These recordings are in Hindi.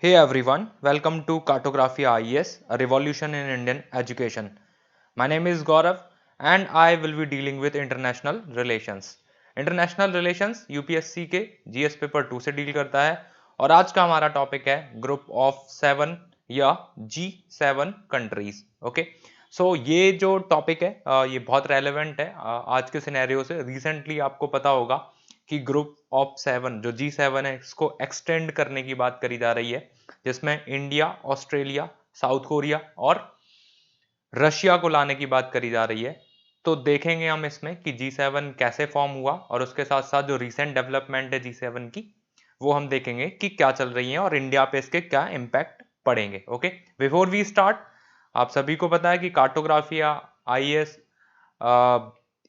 Hey everyone, welcome to Cartography IES, a revolution in Indian education. My name is Gaurav and I will be dealing with international relations. International relations UPSC के GS पेपर 2 से डील करता है और आज का हमारा टॉपिक है ग्रुप ऑफ 7 या G7 कंट्रीज। ओके, सो ये जो टॉपिक है ये बहुत रेलेवेंट है आज के सिनेरियो से। रिसेंटली आपको पता होगा कि ग्रुप ऑफ 7 जो G7 है इसको एक्सटेंड करने की बात करी जा रही है, जिसमें इंडिया, ऑस्ट्रेलिया, साउथ कोरिया और रशिया को लाने की बात करी जा रही है। तो देखेंगे हम इसमें कि G7 कैसे फॉर्म हुआ और उसके साथ साथ जो रिसेंट डेवलपमेंट है G7 की वो हम देखेंगे कि क्या चल रही है और इंडिया पे इसके क्या इम्पैक्ट पड़ेंगे। ओके, बिफोर वी स्टार्ट, आप सभी को पता है कि कार्टोग्राफी आईएएस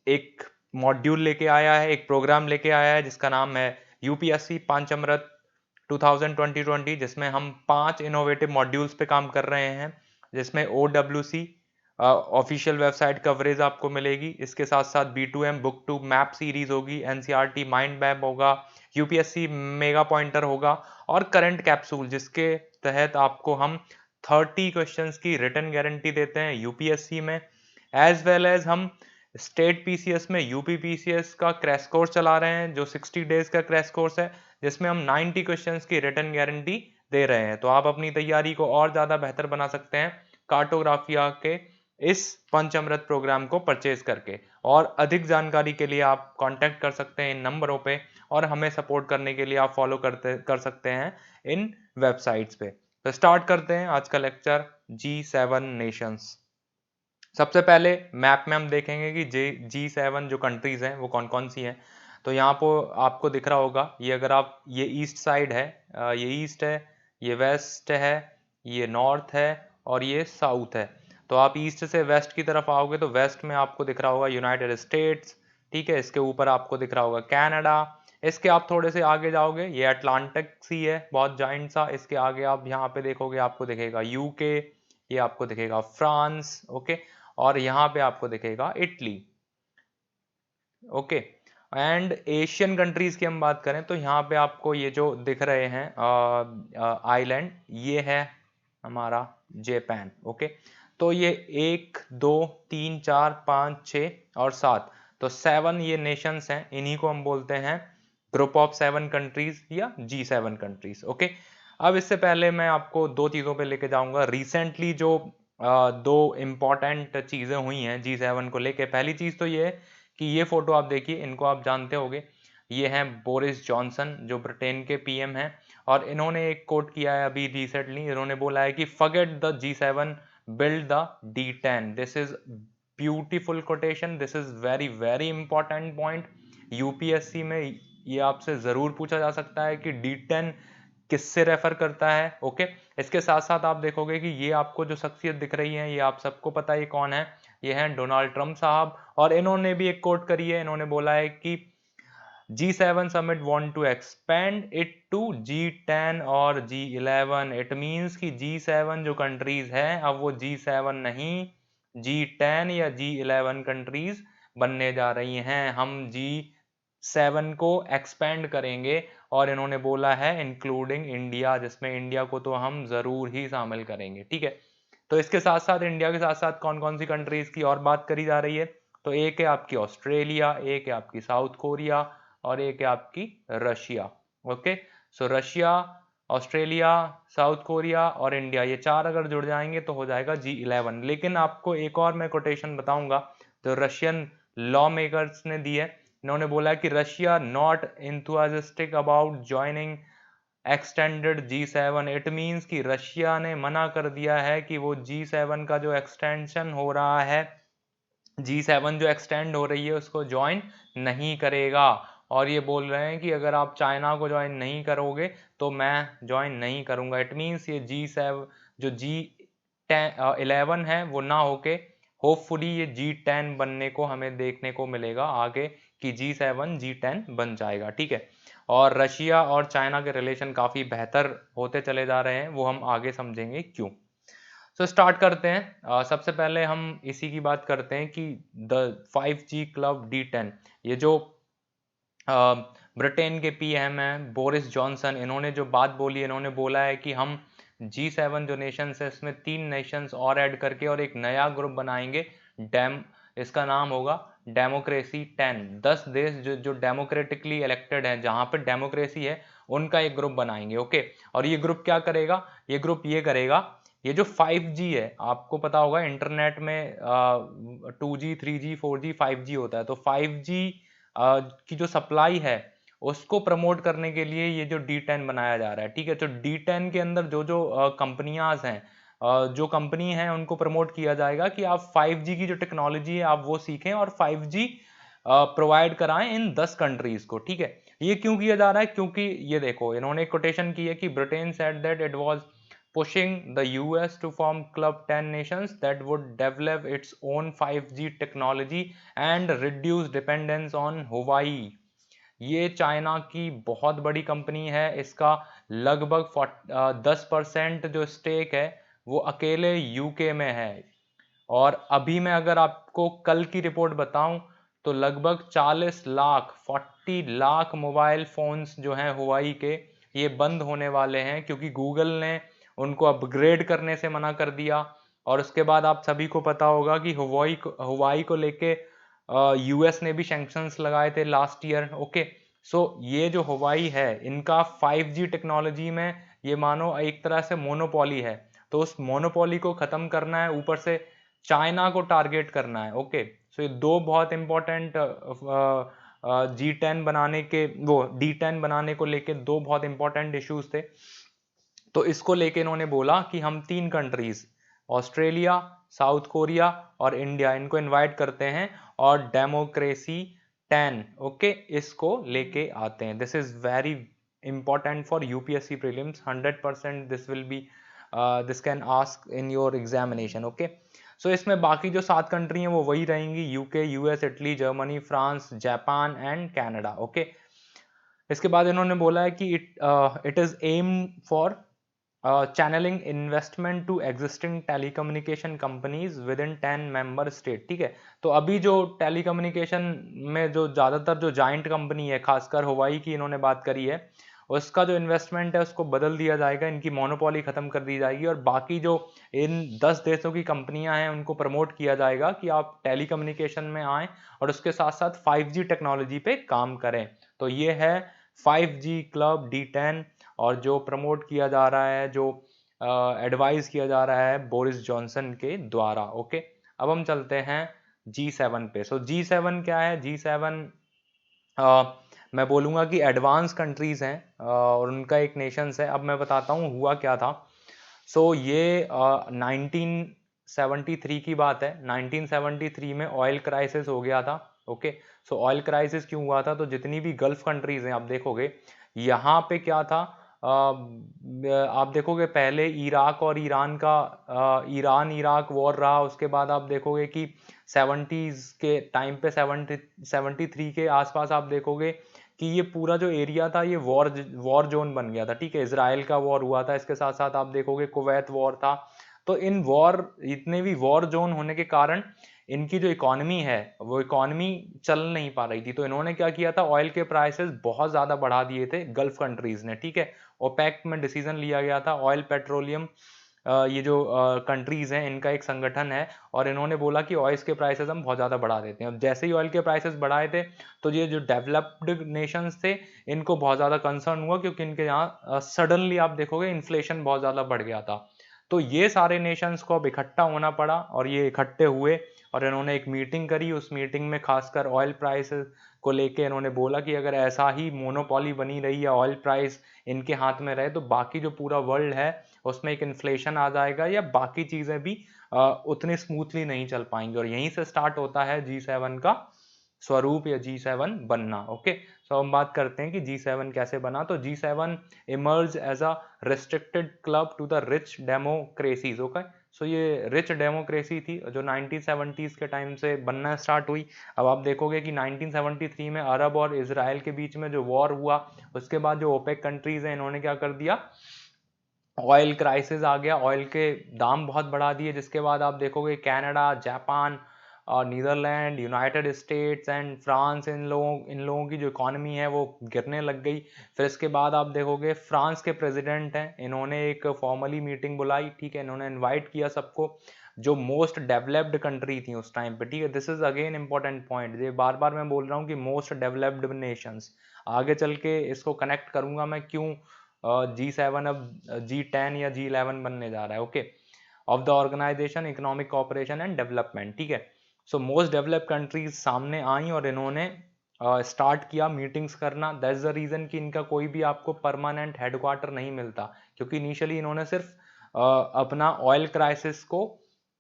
एक मॉड्यूल लेके आया है, एक प्रोग्राम लेके आया है जिसका नाम है यूपीएससी पांचअमृत 2020, जिसमें हम 5 इनोवेटिव मॉड्यूल्स पे काम कर रहे हैं, जिसमें OWC ऑफिशियल वेबसाइट कवरेज आपको मिलेगी। इसके साथ साथ B2M book to map series होगी, एनसीईआरटी माइंड मैप होगा, यूपीएससी मेगा पॉइंटर होगा और करंट कैप्सूल, जिसके तहत आपको हम 30 क्वेश्चंस की रिटर्न गारंटी देते हैं यूपीएससी में। एज वेल एज हम स्टेट पीसीएस में यूपी पीसीएस का क्रैश कोर्स चला रहे हैं, जो 60 डेज का क्रैश कोर्स है, जिसमें हम 90 क्वेश्चंस की रिटर्न गारंटी दे रहे हैं। तो आप अपनी तैयारी को और ज्यादा बेहतर बना सकते हैं कार्टोग्राफिया के इस पंचामृत प्रोग्राम को परचेज करके। और अधिक जानकारी के लिए आप कांटेक्ट कर सकते हैं इन नंबरों पे और हमें सपोर्ट करने के लिए आप फॉलो कर सकते हैं इन वेबसाइट्स पे। तो स्टार्ट करते हैं आज का लेक्चर G7 नेशंस। सबसे पहले मैप में हम देखेंगे कि G7 जो कंट्रीज हैं वो कौन कौन सी हैं। तो यहाँ पर आपको दिख रहा होगा, ये अगर आप, ये ईस्ट साइड है, ये ईस्ट है, ये वेस्ट है, ये नॉर्थ है और ये साउथ है। तो आप ईस्ट से वेस्ट की तरफ आओगे तो वेस्ट में आपको दिख रहा होगा यूनाइटेड स्टेट्स, ठीक है। इसके ऊपर आपको दिख रहा होगा कनाडा। इसके आप थोड़े से आगे जाओगे, ये अटलांटिक सी है, बहुत जाइंट सा। इसके आगे आप यहाँ पे देखोगे, आपको दिखेगा यूके, ये आपको दिखेगा फ्रांस, ओके, और यहाँ पे आपको दिखेगा Italy, okay. And Asian countries की हम बात करें तो यहाँ पे आपको ये जो दिख रहे हैं आइलैंड, ये है हमारा जापान, ओके। तो ये 1 2 3 4 5 6 और 7, तो 7 ये नेशंस हैं, इन्हीं को हम बोलते हैं ग्रुप ऑफ 7 कंट्रीज या G7 कंट्रीज, ओके। अब इससे पहले मैं आपको दो चीजों पे लेके जाऊंगा। रिसेंटली जो दो इम्पॉर्टेंट चीजें हुई हैं G7 को लेके। पहली चीज तो ये है कि ये फोटो आप देखिए, इनको आप जानते होंगे, ये हैं बोरिस जॉनसन जो ब्रिटेन के पीएम हैं। और इन्होंने एक कोट किया है अभी रिसेंटली, इन्होंने बोला है कि forget the G7, build the D10। This is beautiful quotation, this is very very important point. UPSC में ये आपसे जरूर पूछा जा सकता है कि D10 किससे रेफर करता है, ओके। इसके साथ साथ आप देखोगे कि ये आपको जो शख्सियत दिख रही है, ये आप सबको पता है ये कौन है, ये हैं डोनाल्ड ट्रंप साहब। और इन्होंने भी एक कोट करी है, इन्होंने बोला है कि G7 summit want to expand it to G10 और G11। इट मींस कि G7 जो कंट्रीज है, अब वो G7 नहीं, G10 या G11 कंट्रीज बनने जा रही हैं। हम G7 को एक्सपेंड करेंगे और इन्होंने बोला है इंक्लूडिंग इंडिया, जिसमें इंडिया को तो हम जरूर ही शामिल करेंगे, ठीक है। तो इसके साथ साथ इंडिया के साथ साथ कौन कौन सी कंट्रीज की और बात करी जा रही है, तो एक है आपकी ऑस्ट्रेलिया, एक है आपकी साउथ कोरिया और एक है आपकी रशिया, ओके। सो रशिया, ऑस्ट्रेलिया, साउथ कोरिया और इंडिया, ये चार अगर जुड़ जाएंगे तो हो जाएगा G11। लेकिन आपको एक और मैं कोटेशन बताऊंगा तो रशियन लॉ मेकर्स ने दी है। इन्होंने बोला कि Russia not enthusiastic about joining extended G7। It means कि रशिया ने मना कर दिया है कि वो G7 का जो एक्सटेंशन हो रहा है, G7 जो एक्सटेंड हो रही है उसको ज्वाइन नहीं करेगा। और ये बोल रहे हैं कि अगर आप चाइना को ज्वाइन नहीं करोगे तो मैं ज्वाइन नहीं करूंगा। इट मींस ये G7 जो G11 है वो ना होके होपफुली ये G10 बनने को हमें देखने को मिलेगा आगे, कि G7 G10 बन जाएगा, ठीक है। और रशिया और चाइना के रिलेशन काफी बेहतर होते चले जा रहे हैं, वो हम आगे समझेंगे क्यों। सो स्टार्ट करते हैं। सबसे पहले हम इसी की बात करते हैं कि द 5G क्लब D10, ये जो ब्रिटेन के पीएम हैं बोरिस जॉनसन, इन्होंने जो बात बोली, इन्होंने बोला है कि हम G7 जो नेशंस है इसमें 3 नेशंस और ऐड करके और एक नया ग्रुप बनाएंगे, इसका नाम होगा डेमोक्रेसी 10। 10 देश जो डेमोक्रेटिकली इलेक्टेड हैं, जहां पर डेमोक्रेसी है, उनका एक ग्रुप बनाएंगे। ओके, और ये ग्रुप क्या करेगा? ये ग्रुप ये करेगा, ये जो 5G है, आपको पता होगा इंटरनेट में 2G 3G 4G 5G होता है, तो 5G की जो सप्लाई है उसको प्रमोट करने के लिए ये जो D10 बनाया जा रहा है। ठीक है, तो D10 के अंदर जो जो कंपनियां हैं, जो कंपनी हैं, उनको प्रमोट किया जाएगा कि आप 5G की जो टेक्नोलॉजी है आप वो सीखें और 5G प्रोवाइड कराएं इन 10 कंट्रीज को। ठीक है, ये क्यों किया जा रहा है? क्योंकि ये देखो, इन्होंने कोटेशन की है कि Britain said that it was pushing the US to form Club 10 nations that would develop its own 5G technology and reduce dependence on Huawei। ये चाइना की बहुत बड़ी कंपनी है, इसका लगभग 10% जो स्टेक है वो अकेले यूके में है। और अभी मैं अगर आपको कल की रिपोर्ट बताऊं तो लगभग 40 लाख मोबाइल फोन्स जो हैं हुआई के, ये बंद होने वाले हैं क्योंकि गूगल ने उनको अपग्रेड करने से मना कर दिया। और उसके बाद आप सभी को पता होगा कि हुआई को लेके यूएस ने भी सैंक्शंस लगाए थे लास्ट ईयर। ओके, सो ये जो हुआई है, इनका 5G टेक्नोलॉजी में ये मानो एक तरह से मोनोपोली है, तो उस मोनोपोली को खत्म करना है, ऊपर से चाइना को टारगेट करना है। ओके, सो ये दो बहुत इंपॉर्टेंट G10 बनाने के, वो D10 बनाने को लेके दो बहुत इंपॉर्टेंट इश्यूज थे। तो इसको लेके इन्होंने बोला कि हम 3 कंट्रीज, ऑस्ट्रेलिया, साउथ कोरिया और इंडिया, इनको इनवाइट करते हैं और डेमोक्रेसी 10, ओके, इसको लेके आते हैं। This is very important for UPSC prelims, 100% this will be this can ask in your examination. Okay, so इसमें बाकी जो 7 कंट्री हैं वो वही रहेंगी, UK, US, Italy, Germany, France, Japan and Canada. Okay, इसके बाद इन्होंने बोला है कि it is aim for channeling investment to existing telecommunication companies within 10 member state। ठीक है, तो अभी जो टेलीकम्युनिकेशन में जो ज़्यादातर जो जाइंट कंपनी है, खासकर हुआई की इन्होंने बात करी है, उसका जो इन्वेस्टमेंट है उसको बदल दिया जाएगा, इनकी मोनोपोली खत्म कर दी जाएगी और बाकी जो इन 10 देशों की कंपनियां हैं उनको प्रमोट किया जाएगा कि आप टेलीकम्युनिकेशन में आएँ और उसके साथ साथ 5G टेक्नोलॉजी पे काम करें। तो ये है 5G क्लब D10, और जो प्रमोट किया जा रहा है, जो एडवाइस किया जा रहा है बोरिस जॉनसन के द्वारा। ओके, अब हम चलते हैं G7 पे। सो G7 क्या है? G7 मैं बोलूँगा कि एडवांस कंट्रीज़ हैं और उनका एक नेशंस है। अब मैं बताता हूँ हुआ क्या था। सो ये 1973 की बात है। 1973 में ऑयल क्राइसिस हो गया था। ओके, सो ऑयल क्राइसिस क्यों हुआ था? तो जितनी भी गल्फ कंट्रीज हैं, आप देखोगे यहाँ पे क्या था, आप देखोगे पहले इराक और ईरान का ईरान इराक वॉर रहा। उसके बाद आप देखोगे कि 70s के टाइम पे 73 के आसपास आप देखोगे कि ये पूरा जो एरिया था ये वॉर जोन बन गया था। ठीक है, इसराइल का वॉर हुआ था, इसके साथ साथ आप देखोगे कुवैत वॉर था। तो इन वॉर, इतने भी वॉर जोन होने के कारण इनकी जो इकोनॉमी है वो इकोनॉमी चल नहीं पा रही थी। तो इन्होंने क्या किया था, ऑयल के प्राइसेस बहुत ज़्यादा बढ़ा दिए थे गल्फ कंट्रीज़ ने। ठीक है, ओपेक में डिसीजन लिया गया था, ऑयल पेट्रोलियम ये जो कंट्रीज़ हैं इनका एक संगठन है, और इन्होंने बोला कि ऑयल के प्राइसेस हम बहुत ज़्यादा बढ़ा देते हैं। अब जैसे ही ऑयल के प्राइसेस बढ़ाए थे तो ये जो डेवलप्ड नेशंस थे इनको बहुत ज़्यादा कंसर्न हुआ, क्योंकि इनके यहाँ सडनली आप देखोगे इन्फ्लेशन बहुत ज़्यादा बढ़ गया था। तो ये सारे नेशंस को अब इकट्ठा होना पड़ा और ये इकट्ठे हुए और इन्होंने एक मीटिंग करी। उस मीटिंग में खासकर ऑयल प्राइसेस को लेके इन्होंने बोला कि अगर ऐसा ही मोनोपोली बनी रही या ऑयल प्राइस इनके हाथ में रहे तो बाकी जो पूरा वर्ल्ड है उसमें एक इन्फ्लेशन आ जाएगा या बाकी चीज़ें भी उतनी स्मूथली नहीं चल पाएंगी। और यहीं से स्टार्ट होता है G7 का स्वरूप या G7 बनना। ओके, सो हम बात करते हैं कि G7 कैसे बना। तो G7 emerge as a restricted club to the rich democracies. Okay, so ये रिच डेमोक्रेसी थी जो 1970s के टाइम से बनना स्टार्ट हुई। अब आप देखोगे कि 1973 में अरब और इसराइल के बीच में जो वॉर हुआ, उसके बाद जो ओपेक कंट्रीज हैं इन्होंने क्या कर दिया, ऑयल क्राइसिस आ गया, ऑयल के दाम बहुत बढ़ा दिए। जिसके बाद आप देखोगे कनाडा, जापान, और Netherland, United States and France, इन लोगों की जो इकॉनमी है वो गिरने लग गई। फिर इसके बाद आप देखोगे फ्रांस के प्रेसिडेंट हैं, इन्होंने एक फॉर्मली मीटिंग बुलाई, ठीक है, इन्होंने इनवाइट किया सबको, जो मोस्ट डेवलप्ड कंट्री थी उस टाइम पे, ठीक है। This is again important point, ये बार बार मैं बोल रहा हूँ कि मोस्ट डेवलप्ड नेशंस, आगे चल के इसको कनेक्ट करूंगा मैं क्यों G7 अब G10 या G11 बनने जा रहा है, okay, of the organization economic cooperation and development, ठीक है। सो मोस्ट डेवलप्ड कंट्रीज सामने आई और इन्होंने स्टार्ट किया मीटिंग्स करना। दैट्स द रीजन कि इनका कोई भी आपको परमानेंट हेडक्वार्टर नहीं मिलता, क्योंकि इनिशियली इन्होंने सिर्फ अपना ऑयल क्राइसिस को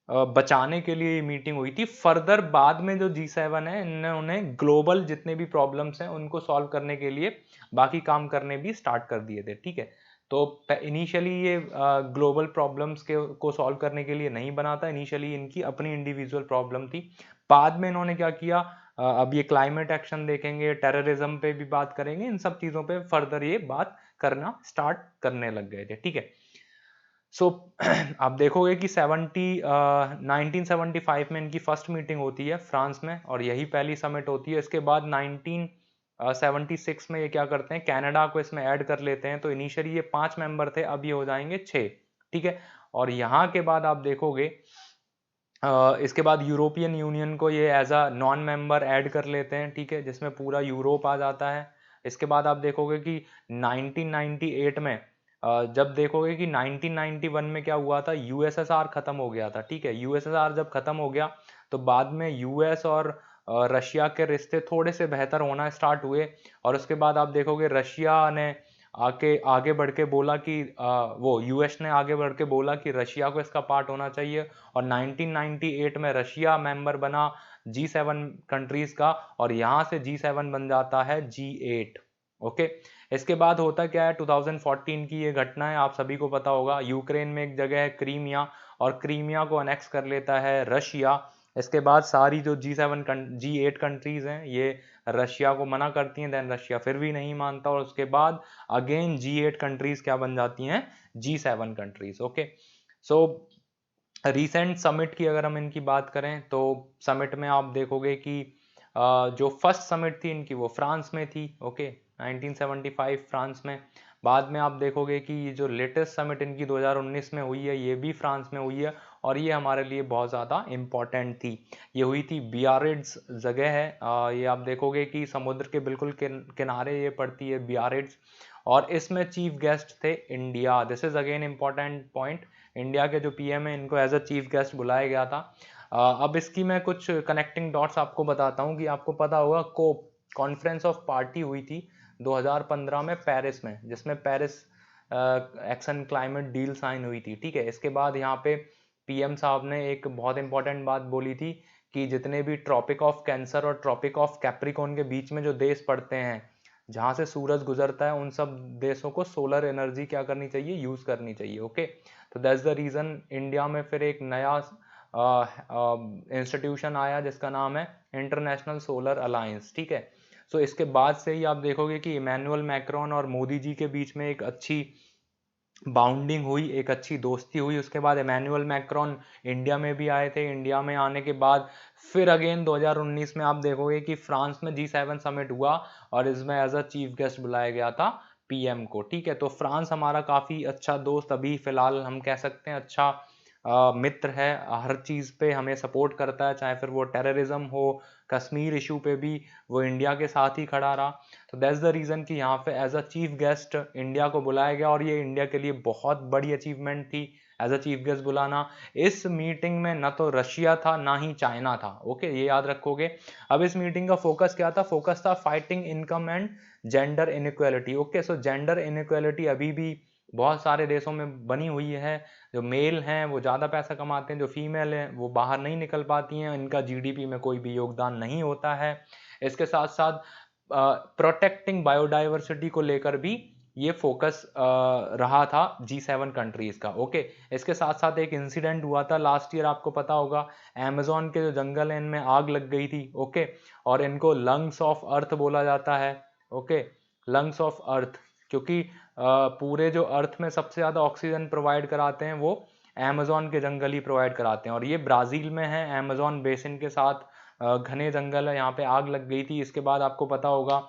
बचाने के लिए ये मीटिंग हुई थी। फर्दर बाद में जो G7 है, इन्होंने ग्लोबल जितने भी प्रॉब्लम्स हैं उनको सॉल्व करने के लिए बाकी काम करने भी स्टार्ट कर दिए थे, ठीक है। तो इनिशियली ये ग्लोबल प्रॉब्लम्स के को सॉल्व करने के लिए नहीं बना था, इनिशियली इनकी अपनी इंडिविजुअल प्रॉब्लम थी। बाद में इन्होंने क्या किया, अब ये क्लाइमेट एक्शन देखेंगे, टेररिज्म पे भी बात करेंगे, इन सब चीज़ों पे फर्दर ये बात करना स्टार्ट करने लग गए थे, ठीक है। सो आप देखोगे कि 1975 में इनकी फर्स्ट मीटिंग होती है फ्रांस में, और यही पहली समिट होती है। इसके बाद 1976 में ये क्या करते हैं, कनाडा को इसमें ऐड कर लेते हैं। तो इनिशियली ये 5 मेंबर थे, अब ये हो जाएंगे 6, ठीक है। और यहाँ के बाद आप देखोगे इसके बाद यूरोपियन यूनियन को ये as a non member add कर लेते हैं, ठीक है, जिसमें पूरा यूरोप आ जाता है। इसके बाद आप देखोगे कि 1998 में जब देखोगे कि 1991 में क्या हुआ था, यूएसएसआर खत्म हो गया था, ठीक है। यूएसएसआर जब खत्म हो गया तो बाद में यूएस और रशिया के रिश्ते थोड़े से बेहतर होना स्टार्ट हुए। और उसके बाद आप देखोगे रशिया ने आगे बढ़ के बोला कि वो यूएस ने आगे बढ़ के बोला कि रशिया को इसका पार्ट होना चाहिए, और 1998 में रशिया मेंबर बना G7 कंट्रीज का, और यहाँ से G7 बन जाता है G8, ओके। इसके बाद होता क्या है, 2014 की ये घटना है, आप सभी को पता होगा, यूक्रेन में एक जगह है क्रीमिया, और क्रीमिया को अनेक्स कर लेता है रशिया। इसके बाद सारी जो G8 कंट्रीज हैं ये रशिया को मना करती हैं, देन रशिया फिर भी नहीं मानता, और उसके बाद अगेन G8 कंट्रीज क्या बन जाती हैं, G7 countries, okay. So recent summit की अगर हम इनकी बात करें तो समिट में आप देखोगे कि जो फर्स्ट समिट थी इनकी वो फ्रांस में थी, ओके, 1975 फ्रांस में। बाद में आप देखोगे कि ये जो लेटेस्ट समिट इनकी 2019 में हुई है ये भी फ्रांस में हुई है, और ये हमारे लिए बहुत ज़्यादा इम्पॉर्टेंट थी। ये हुई थी बियारिट्ज जगह है, ये आप देखोगे कि समुद्र के बिल्कुल किनारे ये पड़ती है बियारिट्ज, और इसमें चीफ गेस्ट थे India. This is again important point, India के जो पीएम है इनको एज अ चीफ गेस्ट बुलाया गया था। अब इसकी मैं कुछ कनेक्टिंग डॉट्स आपको बताता हूँ कि आपको पता होगा कोप कॉन्फ्रेंस ऑफ पार्टी हुई थी 2015 में पेरिस में, जिसमें Paris action climate deal sign हुई थी, ठीक है। इसके बाद यहाँ पे पीएम साहब ने एक बहुत इंपॉर्टेंट बात बोली थी कि जितने भी ट्रॉपिक ऑफ कैंसर और ट्रॉपिक ऑफ कैप्रिकॉर्न के बीच में जो देश पड़ते हैं जहाँ से सूरज गुजरता है, उन सब देशों को सोलर एनर्जी क्या करनी चाहिए, यूज करनी चाहिए, ओके। तो दैट्स द रीजन इंडिया में फिर एक नया इंस्टीट्यूशन आया जिसका नाम है इंटरनेशनल सोलर अलायंस, ठीक है। सो इसके बाद से ही आप देखोगे कि इमैनुअल मैक्रोन और मोदी जी के बीच में एक अच्छी बाउंडिंग हुई, एक अच्छी दोस्ती हुई। उसके बाद इमैनुअल मैक्रोन इंडिया में भी आए थे, इंडिया में आने के बाद फिर अगेन 2019 में आप देखोगे कि फ्रांस में G7 समिट हुआ, और इसमें एज अ चीफ गेस्ट बुलाया गया था पीएम को, ठीक है। तो फ्रांस हमारा काफ़ी अच्छा दोस्त, अभी फिलहाल हम कह सकते हैं अच्छा मित्र है, हर चीज़ पे हमें सपोर्ट करता है, चाहे फिर वो टेररिज्म हो, कश्मीर इशू पे भी वो इंडिया के साथ ही खड़ा रहा। तो दैट्स द रीज़न कि यहाँ पे as a chief guest India को बुलाया गया, और ये इंडिया के लिए बहुत बड़ी अचीवमेंट थी एज अ चीफ गेस्ट बुलाना। इस मीटिंग में ना तो रशिया था ना ही चाइना था, ओके, ये याद रखोगे। अब इस मीटिंग का फोकस क्या था, फोकस था fighting income and gender inequality, okay. So gender inequality अभी भी बहुत सारे देशों में बनी हुई है, जो मेल हैं वो ज़्यादा पैसा कमाते हैं, जो फीमेल हैं वो बाहर नहीं निकल पाती हैं, इनका जीडीपी में कोई भी योगदान नहीं होता है। इसके साथ साथ प्रोटेक्टिंग बायोडाइवर्सिटी को लेकर भी ये फोकस रहा था G7 कंट्रीज का, ओके। इसके साथ साथ एक इंसिडेंट हुआ था लास्ट ईयर, आपको पता होगा, अमेजोन के जो जंगल है इनमें आग लग गई थी, ओके, और इनको लंग्स ऑफ अर्थ बोला जाता है, ओके, लंग्स ऑफ अर्थ, क्योंकि पूरे जो अर्थ में सबसे ज़्यादा ऑक्सीजन प्रोवाइड कराते हैं वो अमेज़न के जंगल ही प्रोवाइड कराते हैं। और ये ब्राज़ील में है, अमेज़न बेसिन के साथ घने जंगल है, यहाँ पे आग लग गई थी। इसके बाद आपको पता होगा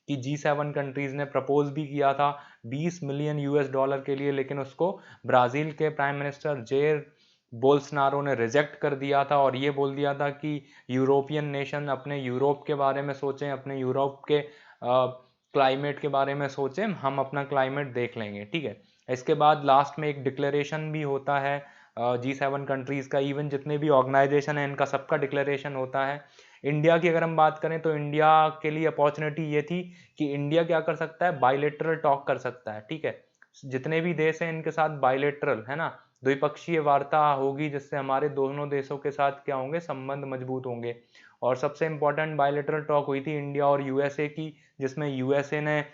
कि G7 कंट्रीज़ ने प्रपोज भी किया था 20 मिलियन US$ के लिए, लेकिन उसको ब्राज़ील के प्राइम मिनिस्टर जेयर बोल्सनारो ने रिजेक्ट कर दिया था और ये बोल दिया था कि यूरोपियन नेशन अपने यूरोप के बारे में सोचें, अपने यूरोप के क्लाइमेट के बारे में सोचें, हम अपना क्लाइमेट देख लेंगे, ठीक है। इसके बाद लास्ट में एक डिक्लेरेशन भी होता है G7 कंट्रीज़ का, इवन जितने भी ऑर्गेनाइजेशन है इनका सबका डिक्लेरेशन होता है। इंडिया की अगर हम बात करें तो इंडिया के लिए अपॉर्चुनिटी ये थी कि इंडिया क्या कर सकता है, बायलेटरल टॉक कर सकता है, ठीक है। जितने भी देश हैं इनके साथ बायलेटरल, है ना, द्विपक्षीय वार्ता होगी, जिससे हमारे दोनों देशों के साथ क्या होंगे, संबंध मजबूत होंगे। और सबसे इंपॉर्टेंट बायलेटरल टॉक हुई थी इंडिया और यूएसए की, जिसमें यूएसए ने,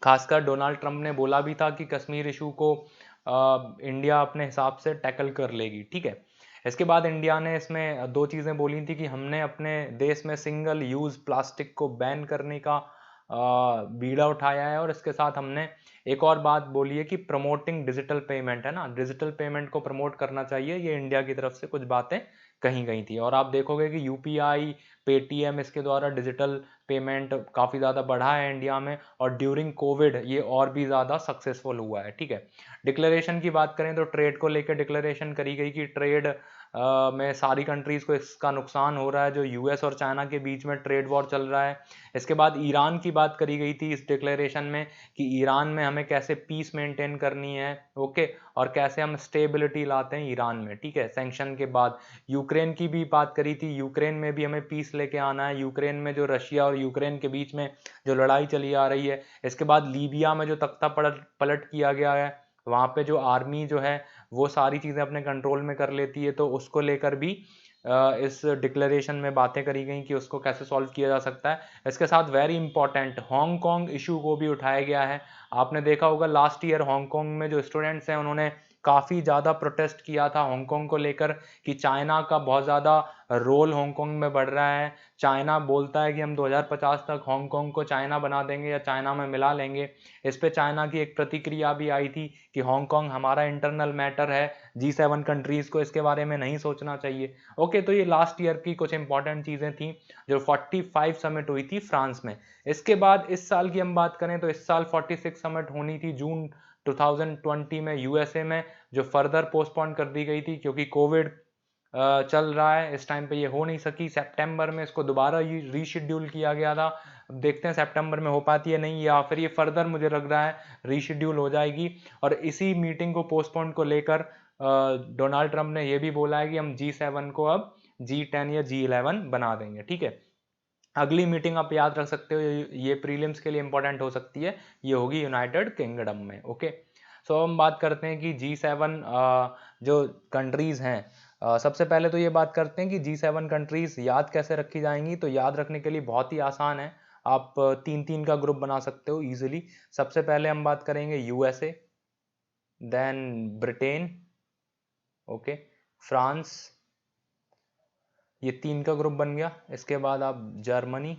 खासकर डोनाल्ड ट्रंप ने बोला भी था कि कश्मीर इशू को इंडिया अपने हिसाब से टैकल कर लेगी, ठीक है। इसके बाद इंडिया ने इसमें दो चीज़ें बोली थी कि हमने अपने देश में सिंगल यूज़ प्लास्टिक को बैन करने का बीड़ा उठाया है, और इसके साथ हमने एक और बात बोली है कि प्रमोटिंग डिजिटल पेमेंट, है ना, डिजिटल पेमेंट को प्रमोट करना चाहिए, ये इंडिया की तरफ से कुछ बातें कहीं गई थी। और आप देखोगे कि यूपीआई, पेटीएम, इसके द्वारा डिजिटल पेमेंट काफ़ी ज़्यादा बढ़ा है इंडिया में, और ड्यूरिंग कोविड ये और भी ज़्यादा सक्सेसफुल हुआ है, ठीक है। डिक्लेरेशन की बात करें तो ट्रेड को लेकर डिक्लेरेशन करी गई कि ट्रेड में सारी कंट्रीज़ को इसका नुकसान हो रहा है, जो यूएस और चाइना के बीच में ट्रेड वॉर चल रहा है। इसके बाद ईरान की बात करी गई थी इस डिक्लेरेशन में कि ईरान में हमें कैसे पीस मेंटेन करनी है, ओके, और कैसे हम स्टेबिलिटी लाते हैं ईरान में, ठीक है, सैंक्शन के बाद। यूक्रेन की भी बात करी थी, यूक्रेन में भी हमें पीस लेके आना है, यूक्रेन में जो रशिया और यूक्रेन के बीच में जो लड़ाई चली आ रही है। इसके बाद लीबिया में जो तख्ता पलट किया गया है, वहाँ पे जो आर्मी जो है वो सारी चीज़ें अपने कंट्रोल में कर लेती है, तो उसको लेकर भी इस डिक्लेरेशन में बातें करी गई कि उसको कैसे सॉल्व किया जा सकता है। इसके साथ वेरी इंपॉर्टेंट हांगकांग इशू को भी उठाया गया है। आपने देखा होगा लास्ट ईयर हांगकांग में जो स्टूडेंट्स हैं उन्होंने काफ़ी ज़्यादा प्रोटेस्ट किया था हांगकांग को लेकर कि चाइना का बहुत ज़्यादा रोल हांगकांग में बढ़ रहा है। चाइना बोलता है कि हम 2050 तक हांगकांग को चाइना बना देंगे या चाइना में मिला लेंगे। इस पे चाइना की एक प्रतिक्रिया भी आई थी कि हांगकांग हमारा इंटरनल मैटर है, G7 कंट्रीज़ को इसके बारे में नहीं सोचना चाहिए। ओके, तो ये लास्ट ईयर की कुछ इंपॉर्टेंट चीज़ें थी जो 45 समिट हुई थी फ्रांस में। इसके बाद इस साल की हम बात करें तो इस साल 46 समिट होनी थी जून 2020 में यूएसए में, जो फर्दर पोस्टपोन कर दी गई थी क्योंकि कोविड चल रहा है, इस टाइम पे ये हो नहीं सकी। सितंबर में इसको दोबारा रीशेड्यूल किया गया था। देखते हैं सितंबर में हो पाती है नहीं, या फिर ये फर्दर मुझे लग रहा है रीशेड्यूल हो जाएगी। और इसी मीटिंग को पोस्टपोन को लेकर डोनाल्ड ट्रंप ने यह भी बोला है कि हम G7 को अब G10 या G11 बना देंगे, ठीक है। अगली मीटिंग आप याद रख सकते हो, ये प्रीलिम्स के लिए इंपॉर्टेंट हो सकती है, ये होगी यूनाइटेड किंगडम में, ओके। सो हम बात करते हैं कि G7 जो कंट्रीज़ हैं, सबसे पहले तो ये बात करते हैं कि G7 कंट्रीज़ याद कैसे रखी जाएंगी। तो याद रखने के लिए बहुत ही आसान है, आप तीन तीन का ग्रुप बना सकते हो इजीली। सबसे पहले हम बात करेंगे USA, then Britain, okay, France, ये तीन का ग्रुप बन गया। इसके बाद आप जर्मनी,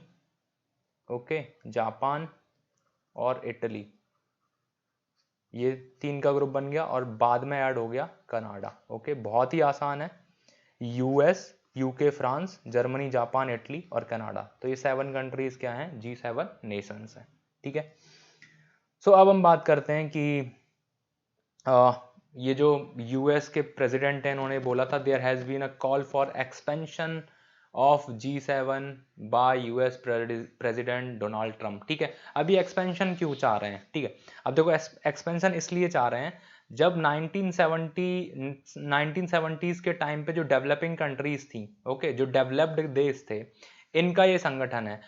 ओके, जापान और इटली, ये तीन का ग्रुप बन गया। और बाद में ऐड हो गया कनाडा, ओके, बहुत ही आसान है। US, UK, France, Germany, Japan, Italy और कनाडा, तो ये 7 कंट्रीज क्या हैं, G7 नेशंस हैं, ठीक है। सो अब हम बात करते हैं कि ये जो यूएस के प्रेसिडेंट हैं इन्होंने बोला था there has been a call for expansion of G7 by US president Donald Trump, ठीक है। अभी एक्सपेंशन क्यों चाह रहे हैं, ठीक है। अब देखो एक्सपेंशन इसलिए चाह रहे हैं, जब 1970s के टाइम पे जो डेवलपिंग कंट्रीज थी, ओके, जो डेवलप्ड देश थे, इनका ये संगठन है।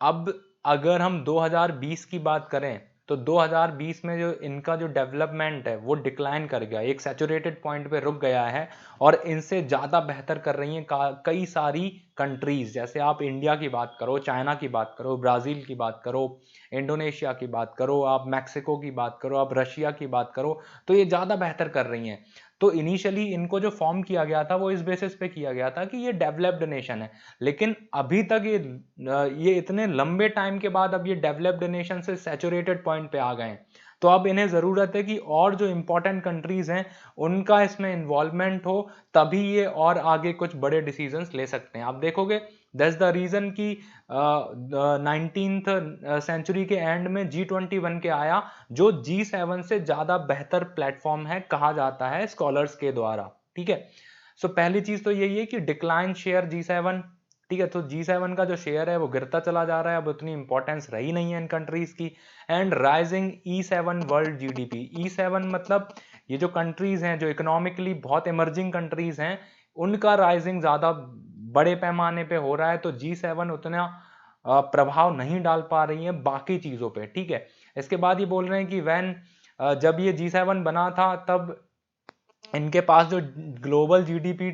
अब अगर हम 2020 की बात करें तो 2020 में जो इनका जो डेवलपमेंट है वो डिक्लाइन कर गया, एक सैचुरेटेड पॉइंट पे रुक गया है। और इनसे ज़्यादा बेहतर कर रही हैं कई सारी कंट्रीज़, जैसे आप इंडिया की बात करो, चाइना की बात करो, ब्राज़ील की बात करो, इंडोनेशिया की बात करो, आप मैक्सिको की बात करो, आप रशिया की बात करो, तो ये ज़्यादा बेहतर कर रही हैं। तो इनिशियली इनको जो फॉर्म किया गया था वो इस बेसिस पे किया गया था कि ये डेवलप्ड नेशन है, लेकिन अभी तक ये इतने लंबे टाइम के बाद अब ये डेवलप्ड नेशन से सैचुरेटेड पॉइंट पे आ गए हैं। तो अब इन्हें ज़रूरत है कि और जो इम्पोर्टेंट कंट्रीज़ हैं उनका इसमें इन्वॉल्वमेंट हो, तभी ये और आगे कुछ बड़े डिसीजंस ले सकते हैं। आप देखोगे दैट्स द रीज़न कि 19th सेंचुरी के एंड में G20 बन के आया, जो G7 से ज़्यादा बेहतर प्लेटफॉर्म है कहा जाता है स्कॉलर्स के द्वारा। ठीक है, सो पहली चीज़ तो यही है कि डिक्लाइन शेयर G7। ठीक है, तो G7 का जो शेयर है वो गिरता चला जा रहा है, अब उतनी इंपॉर्टेंस रही नहीं है इन कंट्रीज की। And rising E7 world GDP. E7 मतलब ये जो कंट्रीज हैं जो इकोनॉमिकली बहुत इमर्जिंग कंट्रीज हैं, उनका राइजिंग ज्यादा बड़े पैमाने पे हो रहा है, तो G7 उतना प्रभाव नहीं डाल पा रही है बाकी चीजों पे। ठीक है, इसके बाद ये बोल रहे हैं कि जब ये G7 बना था तब इनके पास जो ग्लोबल जीडीपी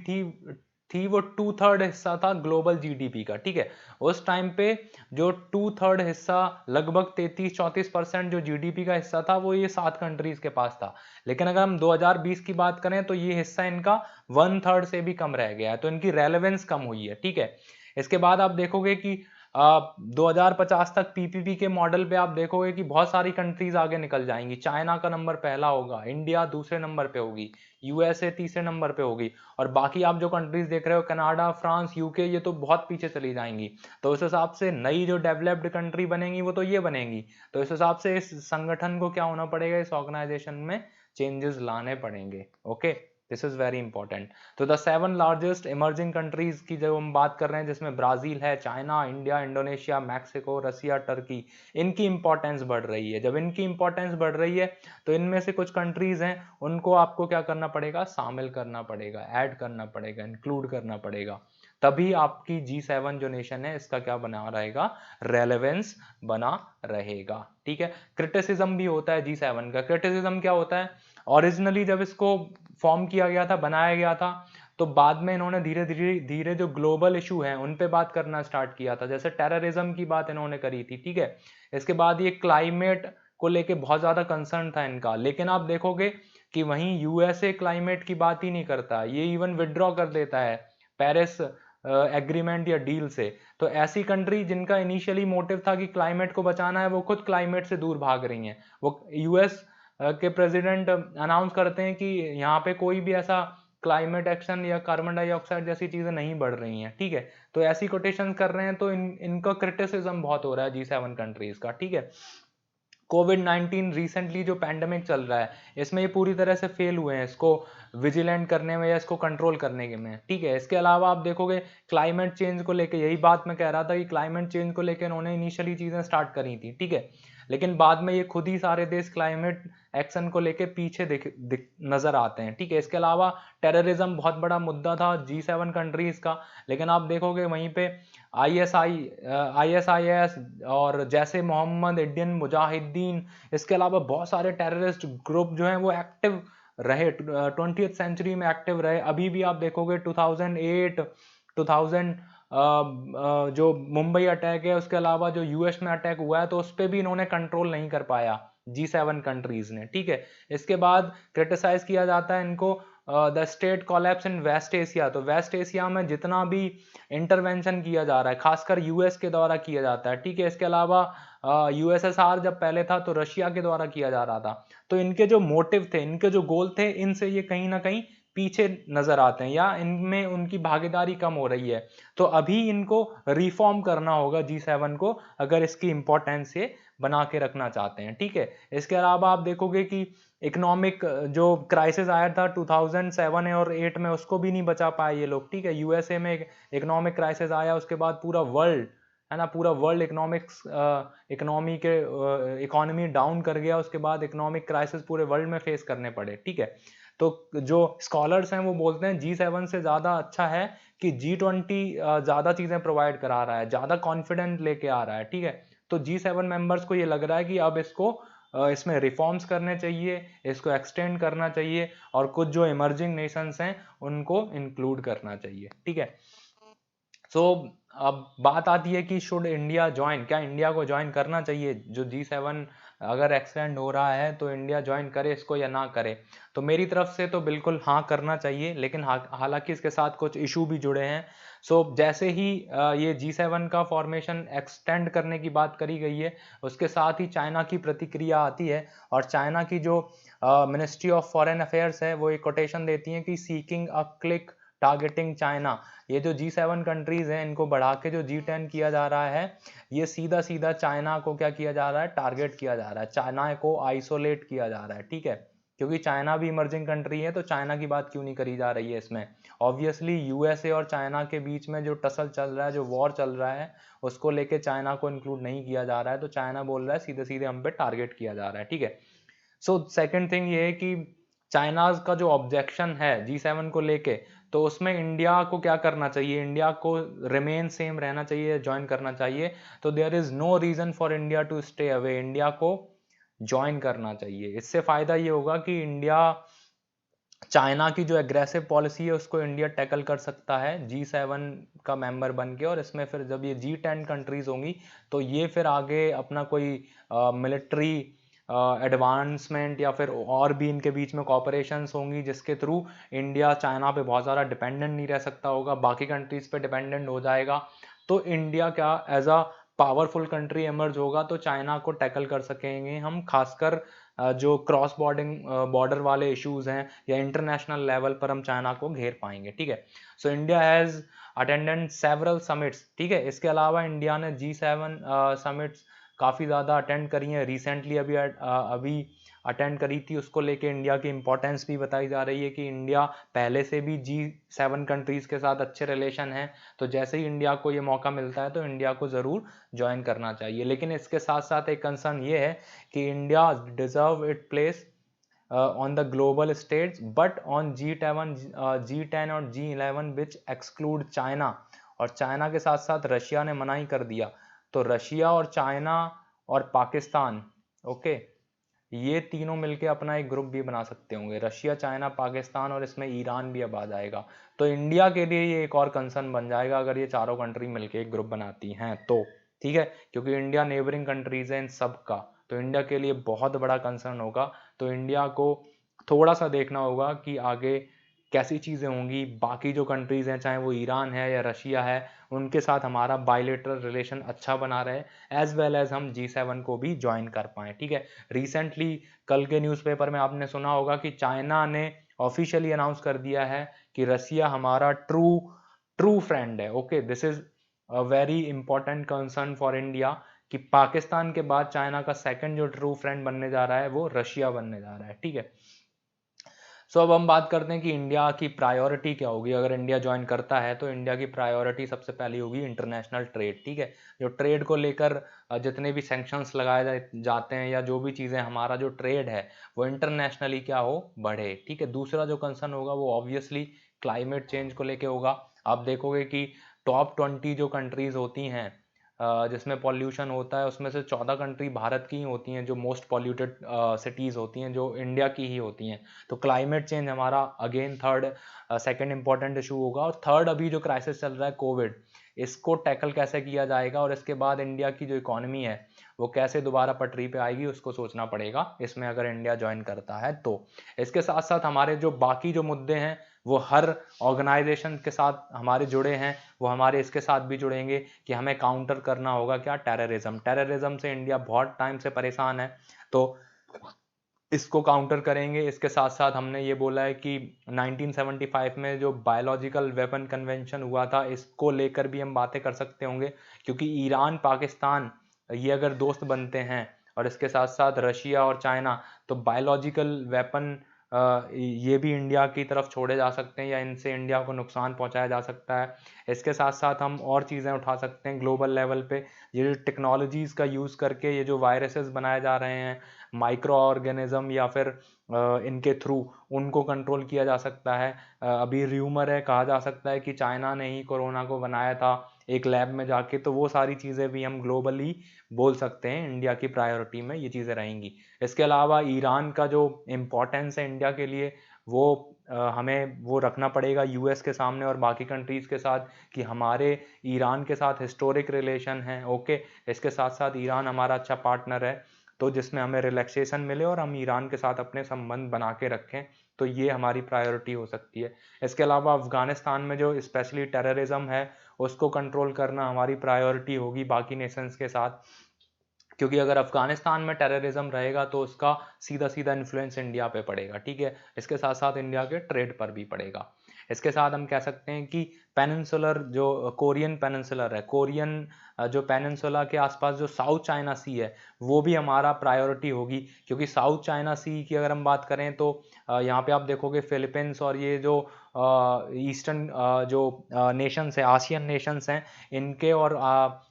थी वो 2/3 हिस्सा था ग्लोबल जीडीपी का। ठीक है, उस टाइम पे जो 2/3 हिस्सा, लगभग 33-34% जो जीडीपी का हिस्सा था वो ये 7 कंट्रीज के पास था। लेकिन अगर हम 2020 की बात करें तो ये हिस्सा इनका 1/3 से भी कम रह गया है, तो इनकी रेलेवेंस कम हुई है। ठीक है, इसके बाद आप देखोगे कि 2050 तक पीपीपी के मॉडल पे आप देखोगे कि बहुत सारी कंट्रीज आगे निकल जाएंगी। चाइना का नंबर पहला होगा, इंडिया दूसरे नंबर पे होगी, यूएसए तीसरे नंबर पे होगी, और बाकी आप जो कंट्रीज देख रहे हो कनाडा, फ्रांस, यूके, ये तो बहुत पीछे चली जाएंगी। तो उस हिसाब से नई जो डेवलप्ड कंट्री बनेंगी वो तो ये बनेंगी। तो इस हिसाब से इस संगठन को क्या होना पड़ेगा, इस ऑर्गेनाइजेशन में चेंजेस लाने पड़ेंगे। Okay, this is very important. तो द 7 लार्जेस्ट इमर्जिंग कंट्रीज की जब हम बात कर रहे हैं, जिसमें ब्राजील है, चाइना, इंडिया, इंडोनेशिया, मैक्सिको, रसिया, टर्की, इनकी इंपॉर्टेंस बढ़ रही है। जब इनकी इंपॉर्टेंस बढ़ रही है तो इनमें से कुछ कंट्रीज हैं उनको आपको क्या करना पड़ेगा, शामिल करना पड़ेगा, ऐड करना पड़ेगा, इंक्लूड करना पड़ेगा, तभी आपकी G7 जो नेशन है इसका क्या बना रहेगा, रेलेवेंस बना रहेगा। ठीक है, क्रिटिसिज्म भी होता है G7 का। क्रिटिसिज्म क्या होता है, ओरिजिनली जब इसको फॉर्म किया गया था, बनाया गया था, तो बाद में इन्होंने धीरे धीरे धीरे जो ग्लोबल इशू है उन पे बात करना स्टार्ट किया था, जैसे टेररिज्म की बात इन्होंने करी थी। ठीक है, इसके बाद ये क्लाइमेट को लेके बहुत ज्यादा कंसर्न था इनका, लेकिन आप देखोगे कि वहीं यूएसए क्लाइमेट की बात ही नहीं करता, ये इवन विड्रॉ कर देता है पेरिस एग्रीमेंट या डील से। तो ऐसी कंट्री जिनका इनिशियली मोटिव था कि क्लाइमेट को बचाना है, वो खुद क्लाइमेट से दूर भाग रही हैं। वो यूएस के प्रेसिडेंट अनाउंस करते हैं कि यहाँ पे कोई भी ऐसा क्लाइमेट एक्शन या कार्बन डाइऑक्साइड जैसी चीजें नहीं बढ़ रही हैं। ठीक है, तो ऐसी कोटेशन कर रहे हैं, तो इनका क्रिटिसिज्म बहुत हो रहा है G7 कंट्रीज का। ठीक है, कोविड-19 रिसेंटली जो पैंडेमिक चल रहा है, इसमें ये पूरी तरह से फेल हुए हैं इसको विजिलेंट करने में या इसको कंट्रोल करने के में। ठीक है, इसके अलावा आप देखोगे क्लाइमेट चेंज को लेके, यही बात मैं कह रहा था कि क्लाइमेट चेंज को लेके उन्होंने इनिशियली चीजें स्टार्ट करी थी। ठीक है, लेकिन बाद में ये खुद ही सारे देश क्लाइमेट एक्शन को लेके पीछे नजर आते हैं। ठीक है, इसके अलावा टेररिज्म बहुत बड़ा मुद्दा था G7 कंट्रीज का, लेकिन आप देखोगे वहीं पे ISIS और जैसे मोहम्मद, इंडियन मुजाहिदीन, इसके अलावा बहुत सारे टेररिस्ट ग्रुप जो हैं वो एक्टिव रहे, 20th सेंचुरी में एक्टिव रहे। अभी भी आप देखोगे 2008, 2000 जो मुंबई अटैक है, उसके अलावा जो यूएस में अटैक हुआ है, तो उस पर भी इन्होंने कंट्रोल नहीं कर पाया G7 कंट्रीज ने। ठीक है, इसके बाद क्रिटिसाइज किया जाता है इनको the state collapse in West Asia. तो वेस्ट एशिया में जितना भी इंटरवेंशन किया जा रहा है, खासकर यूएस के द्वारा किया जाता है। ठीक है, इसके अलावा यूएसएसआर जब पहले था तो रशिया के द्वारा किया जा रहा था। तो इनके जो मोटिव थे, इनके जो गोल थे, इनसे ये कहीं ना कहीं पीछे नजर आते हैं या इनमें उनकी भागीदारी कम हो रही है। तो अभी इनको रिफॉर्म करना होगा G7 को, अगर इसकी इंपॉर्टेंस ये बना के रखना चाहते हैं। ठीक है, इसके अलावा आप देखोगे कि इकोनॉमिक जो क्राइसिस आया था 2007 और 8 में, उसको भी नहीं बचा पाए ये लोग। ठीक है, यूएसए में इकोनॉमिक क्राइसिस आया, उसके बाद पूरा वर्ल्ड है ना, पूरा वर्ल्ड इकोनॉमी डाउन कर गया, उसके बाद इकोनॉमिक क्राइसिस पूरे वर्ल्ड में फेस करने पड़े। ठीक है, तो जो स्कॉलर्स हैं वो बोलते हैं G7 से ज़्यादा अच्छा है कि G20 ज़्यादा चीज़ें प्रोवाइड करा रहा है, ज़्यादा कॉन्फिडेंट लेके आ रहा है। ठीक है, तो G7 मेंबर्स को ये लग रहा है कि अब इसको इसमें रिफॉर्म्स करने चाहिए, इसको एक्सटेंड करना चाहिए, और कुछ जो इमर्जिंग नेशंस हैं उनको इंक्लूड करना चाहिए। ठीक है, सो अब बात आती है कि शुड इंडिया ज्वाइन, क्या इंडिया को ज्वाइन करना चाहिए जो G7 अगर एक्सटेंड हो रहा है तो इंडिया ज्वाइन करे इसको या ना करे। तो मेरी तरफ से तो बिल्कुल हाँ करना चाहिए, लेकिन हालांकि इसके साथ कुछ इशू भी जुड़े हैं। सो जैसे ही ये G7 का फॉर्मेशन एक्सटेंड करने की बात करी गई है, उसके साथ ही चाइना की प्रतिक्रिया आती है, और चाइना की जो मिनिस्ट्री ऑफ फॉरेन अफेयर्स है वो एक कोटेशन देती है कि seeking a click targeting China. ये जो G7 कंट्रीज हैं इनको बढ़ा के जो G10 किया जा रहा है, ये सीधा सीधा चाइना को क्या किया जा रहा है, टारगेट किया जा रहा है, चाइना को आइसोलेट किया जा रहा है, ठीक है। क्योंकि चाइना भी इमर्जिंग कंट्री है, तो चाइना की बात क्यों नहीं करी जा रही है इसमें। ऑब्वियसली यूएसए और चाइना के बीच में जो टसल चल रहा है, जो वॉर चल रहा है, उसको लेके चाइना को इंक्लूड नहीं किया जा रहा है, तो चाइना बोल रहा है सीधे सीधे हम पे टारगेट किया जा रहा है, ठीक है। सो सेकंड थिंग ये है कि चाइना का जो ऑब्जेक्शन है G7 को लेके, तो उसमें इंडिया को क्या करना चाहिए, इंडिया को रिमेन सेम रहना चाहिए, ज्वाइन करना चाहिए। तो there is no reason for India to stay away, India को ज्वाइन करना चाहिए। इससे फायदा ये होगा कि इंडिया चाइना की जो एग्रेसिव पॉलिसी है उसको इंडिया टैकल कर सकता है G7 का मेंबर बन के, और इसमें फिर जब ये G10 कंट्रीज होंगी तो ये फिर आगे अपना कोई मिलिट्री एडवांसमेंट या फिर और भी इनके बीच में कॉपरेशंस होंगी, जिसके थ्रू इंडिया चाइना पे बहुत ज़्यादा डिपेंडेंट नहीं रह सकता होगा, बाकी कंट्रीज पे डिपेंडेंट हो जाएगा। तो इंडिया क्या as a powerful country emerge होगा, तो चाइना को टैकल कर सकेंगे हम, खासकर जो क्रॉस बॉर्डर वाले इश्यूज हैं या इंटरनेशनल लेवल पर हम चाइना को घेर पाएंगे, ठीक है। So India has attended several summits, ठीक है। इसके अलावा इंडिया ने G7 समिट्स काफ़ी ज़्यादा अटेंड करी हैं रिसेंटली, अभी अटेंड करी थी, उसको लेके इंडिया की इंपॉर्टेंस भी बताई जा रही है कि इंडिया पहले से भी G7 कंट्रीज़ के साथ अच्छे रिलेशन हैं, तो जैसे ही इंडिया को ये मौका मिलता है तो इंडिया को ज़रूर ज्वाइन करना चाहिए। लेकिन इसके साथ साथ एक कंसर्न ये है कि India deserve it place on the global stage, but on G10 और G11 which exclude चाइना, और चाइना के साथ साथ रशिया ने मना ही कर दिया। तो रशिया और चाइना और पाकिस्तान, ओके, ये तीनों मिलके अपना एक ग्रुप भी बना सकते होंगे, रशिया, चाइना, पाकिस्तान, और इसमें ईरान भी अब आ जाएगा। तो इंडिया के लिए ये एक और कंसर्न बन जाएगा अगर ये चारों कंट्री मिलके एक ग्रुप बनाती हैं तो, ठीक है। क्योंकि इंडिया नेबरिंग कंट्रीज है इन सब का, तो इंडिया के लिए बहुत बड़ा कंसर्न होगा। तो इंडिया को थोड़ा सा देखना होगा कि आगे कैसी चीज़ें होंगी, बाकी जो कंट्रीज़ हैं चाहे वो ईरान है या रशिया है, उनके साथ हमारा बायलेटरल रिलेशन अच्छा बना रहे, एज वेल एज हम G7 को भी ज्वाइन कर पाएँ, ठीक है। रिसेंटली कल के न्यूज़पेपर में आपने सुना होगा कि चाइना ने ऑफिशियली अनाउंस कर दिया है कि रशिया हमारा ट्रू ट्रू फ्रेंड है, okay. This is a very important concern for India कि पाकिस्तान के बाद चाइना का सेकंड जो ट्रू फ्रेंड बनने जा रहा है वो रशिया बनने जा रहा है, ठीक है। सो अब हम बात करते हैं कि इंडिया की प्रायोरिटी क्या होगी अगर इंडिया ज्वाइन करता है। तो इंडिया की प्रायोरिटी सबसे पहली होगी इंटरनेशनल ट्रेड, ठीक है। जो ट्रेड को लेकर जितने भी सैंक्शंस लगाए जाते हैं या जो भी चीज़ें, हमारा जो ट्रेड है वो इंटरनेशनली क्या हो, बढ़े, ठीक है। दूसरा जो कंसर्न होगा वो ऑब्वियसली क्लाइमेट चेंज को लेके होगा। आप देखोगे कि टॉप 20 जो कंट्रीज होती हैं जिसमें पॉल्यूशन होता है, उसमें से 14 कंट्री भारत की ही होती हैं, जो मोस्ट पॉल्यूटेड सिटीज़ होती हैं, जो इंडिया की ही होती हैं। तो क्लाइमेट चेंज हमारा again third second important issue होगा। और थर्ड अभी जो क्राइसिस चल रहा है कोविड, इसको टैकल कैसे किया जाएगा, और इसके बाद इंडिया की जो इकोनॉमी है वो कैसे दोबारा पटरी पे आएगी, उसको सोचना पड़ेगा इसमें अगर इंडिया ज्वाइन करता है तो। इसके साथ साथ हमारे जो बाकी जो मुद्दे हैं वो हर ऑर्गेनाइजेशन के साथ हमारे जुड़े हैं, वो हमारे इसके साथ भी जुड़ेंगे कि हमें काउंटर करना होगा क्या, टेररिज्म से इंडिया बहुत टाइम से परेशान है, तो इसको काउंटर करेंगे। इसके साथ साथ हमने ये बोला है कि 1975 में जो बायोलॉजिकल वेपन कन्वेंशन हुआ था, इसको लेकर भी हम बातें कर सकते होंगे, क्योंकि ईरान, पाकिस्तान ये अगर दोस्त बनते हैं, और इसके साथ साथ रशिया और चाइना, तो बायोलॉजिकल वेपन ये भी इंडिया की तरफ छोड़े जा सकते हैं या इनसे इंडिया को नुकसान पहुंचाया जा सकता है। इसके साथ साथ हम और चीज़ें उठा सकते हैं ग्लोबल लेवल पे, ये जो टेक्नोलॉजीज़ का यूज़ करके ये जो वायरसेस बनाए जा रहे हैं, माइक्रो ऑर्गेनिज्म, या फिर इनके थ्रू उनको कंट्रोल किया जा सकता है। अभी र्यूमर है, कहा जा सकता है कि चाइना ने ही कोरोना को बनाया था एक लैब में जाके, तो वो सारी चीज़ें भी हम ग्लोबली बोल सकते हैं इंडिया की प्रायोरिटी में ये चीज़ें रहेंगी। इसके अलावा ईरान का जो इम्पोर्टेंस है इंडिया के लिए, वो हमें वो रखना पड़ेगा यूएस के सामने और बाकी कंट्रीज़ के साथ कि हमारे ईरान के साथ हिस्टोरिक रिलेशन हैं, ओके। इसके साथ साथ ईरान हमारा अच्छा पार्टनर है। तो जिसमें हमें रिलैक्सेशन मिले और हम ईरान के साथ अपने संबंध बना के रखें, तो ये हमारी प्रायोरिटी हो सकती है। इसके अलावा अफगानिस्तान में जो स्पेशली टेररिज्म है उसको कंट्रोल करना हमारी प्रायोरिटी होगी बाकी नेशंस के साथ, क्योंकि अगर अफगानिस्तान में टेररिज्म रहेगा तो उसका सीधा सीधा इन्फ्लुएंस इंडिया पे पड़ेगा, ठीक है। इसके साथ साथ इंडिया के ट्रेड पर भी पड़ेगा। इसके साथ हम कह सकते हैं कि पेनिनसुलर जो कोरियन पेनिनसुलर है, कोरियन जो पेनिनसुला के आसपास जो साउथ चाइना सी है वो भी हमारा प्रायोरिटी होगी, क्योंकि साउथ चाइना सी की अगर हम बात करें तो यहाँ पे आप देखोगे फिलीपींस और ये जो ईस्टर्न जो नेशंस है, आसियन नेशंस हैं, इनके और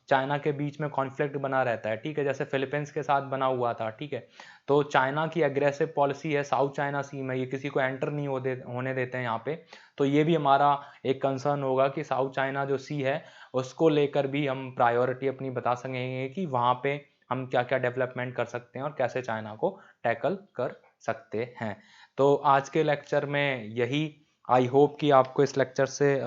चाइना के बीच में कॉन्फ्लिक्ट बना रहता है, ठीक है। जैसे फिलीपींस के साथ बना हुआ था, ठीक है। तो चाइना की एग्रेसिव पॉलिसी है साउथ चाइना सी में, ये किसी को एंटर नहीं होने देते हैं यहाँ पे। तो ये भी हमारा एक कंसर्न होगा कि साउथ चाइना जो सी है उसको लेकर भी हम प्रायोरिटी अपनी बता सकेंगे कि वहाँ पे हम क्या क्या डेवलपमेंट कर सकते हैं और कैसे चाइना को टैकल कर सकते हैं। तो आज के लेक्चर में यही, आई होप कि आपको इस लेक्चर से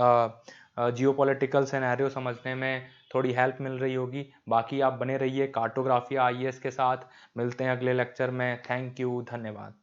जियोपॉलिटिकल सिनेरियो समझने में थोड़ी हेल्प मिल रही होगी। बाकी आप बने रहिए कार्टोग्राफी आईएएस के साथ। मिलते हैं अगले लेक्चर में। थैंक यू, धन्यवाद।